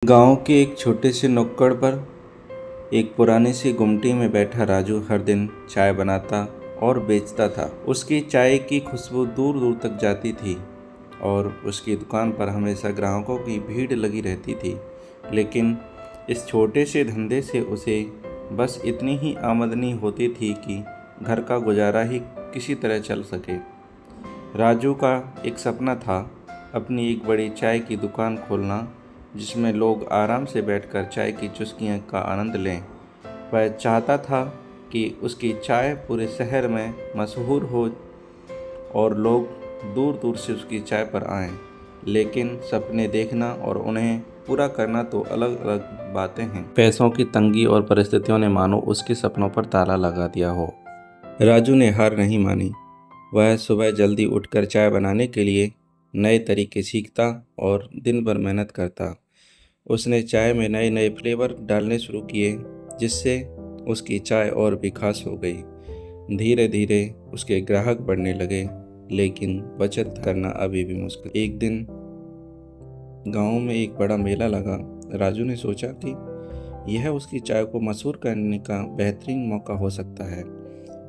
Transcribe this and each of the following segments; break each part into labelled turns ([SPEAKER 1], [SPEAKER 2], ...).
[SPEAKER 1] गांव के एक छोटे से नुक्कड़ पर एक पुरानी सी गुमटी में बैठा राजू हर दिन चाय बनाता और बेचता था। उसकी चाय की खुशबू दूर दूर तक जाती थी और उसकी दुकान पर हमेशा ग्राहकों की भीड़ लगी रहती थी। लेकिन इस छोटे से धंधे से उसे बस इतनी ही आमदनी होती थी कि घर का गुजारा ही किसी तरह चल सके। राजू का एक सपना था, अपनी एक बड़ी चाय की दुकान खोलना जिसमें लोग आराम से बैठकर चाय की चुस्कियों का आनंद लें। वह चाहता था कि उसकी चाय पूरे शहर में मशहूर हो और लोग दूर दूर से उसकी चाय पर आएं। लेकिन सपने देखना और उन्हें पूरा करना तो अलग अलग बातें हैं। पैसों की तंगी और परिस्थितियों ने मानो उसके सपनों पर ताला लगा दिया हो। राजू ने हार नहीं मानी। वह सुबह जल्दी उठकर चाय बनाने के लिए नए तरीके सीखता और दिन भर मेहनत करता। उसने चाय में नए नए फ्लेवर डालने शुरू किए, जिससे उसकी चाय और भी खास हो गई। धीरे धीरे उसके ग्राहक बढ़ने लगे, लेकिन बचत करना अभी भी मुश्किल। एक दिन गांव में एक बड़ा मेला लगा। राजू ने सोचा कि यह उसकी चाय को मशहूर करने का बेहतरीन मौका हो सकता है।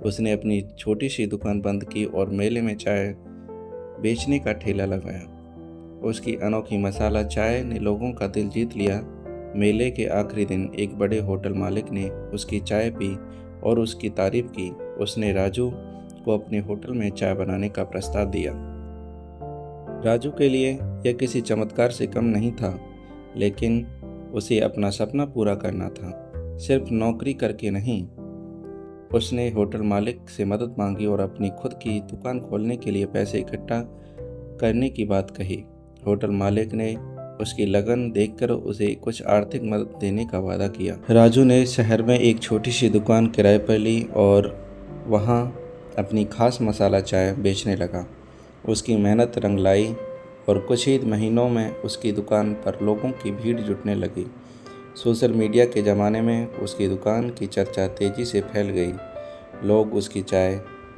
[SPEAKER 1] उसने अपनी छोटी सी दुकान बंद की और मेले में चाय बेचने का ठेला लगाया। उसकी अनोखी मसाला चाय ने लोगों का दिल जीत लिया। मेले के आखिरी दिन एक बड़े होटल मालिक ने उसकी चाय पी और उसकी तारीफ की। उसने राजू को अपने होटल में चाय बनाने का प्रस्ताव दिया। राजू के लिए यह किसी चमत्कार से कम नहीं था, लेकिन उसे अपना सपना पूरा करना था, सिर्फ नौकरी करके नहीं। उसने होटल मालिक से मदद मांगी और अपनी खुद की दुकान खोलने के लिए पैसे इकट्ठा करने की बात कही। होटल मालिक ने उसकी लगन देखकर उसे कुछ आर्थिक मदद देने का वादा किया। राजू ने शहर में एक छोटी सी दुकान किराए पर ली और वहां अपनी खास मसाला चाय बेचने लगा। उसकी मेहनत रंग लाई और कुछ ही महीनों में उसकी दुकान पर लोगों की भीड़ जुटने लगी। सोशल मीडिया के ज़माने में उसकी दुकान की चर्चा तेज़ी से फैल गई। लोग उसकी चाय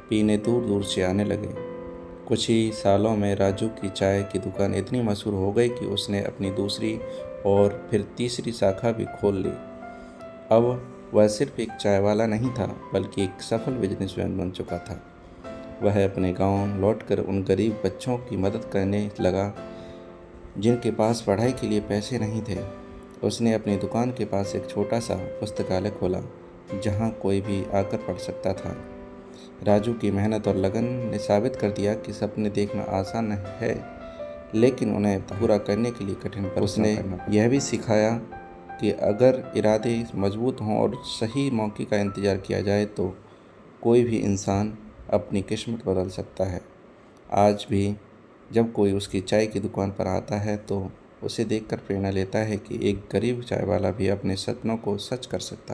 [SPEAKER 1] पीने दूर दूर से आने लगे। कुछ ही सालों में राजू की चाय की दुकान इतनी मशहूर हो गई कि उसने अपनी दूसरी और फिर तीसरी शाखा भी खोल ली। अब वह सिर्फ एक चाय वाला नहीं था, बल्कि एक सफल बिजनेसमैन बन चुका था। वह अपने गांव लौटकर उन गरीब बच्चों की मदद करने लगा जिनके पास पढ़ाई के लिए पैसे नहीं थे। उसने अपनी दुकान के पास एक छोटा सा पुस्तकालय खोला, जहां कोई भी आकर पढ़ सकता था। राजू की मेहनत और लगन ने साबित कर दिया कि सपने देखना आसान है, लेकिन उन्हें पूरा करने के लिए कठिन परिश्रम उसने यह भी सिखाया कि अगर इरादे मजबूत हों और सही मौके का इंतज़ार किया जाए तो कोई भी इंसान अपनी किस्मत बदल सकता है। आज भी जब कोई उसकी चाय की दुकान पर आता है तो उसे देखकर प्रेरणा लेता है कि एक गरीब चाय वाला भी अपने सपनों को सच कर सकता है।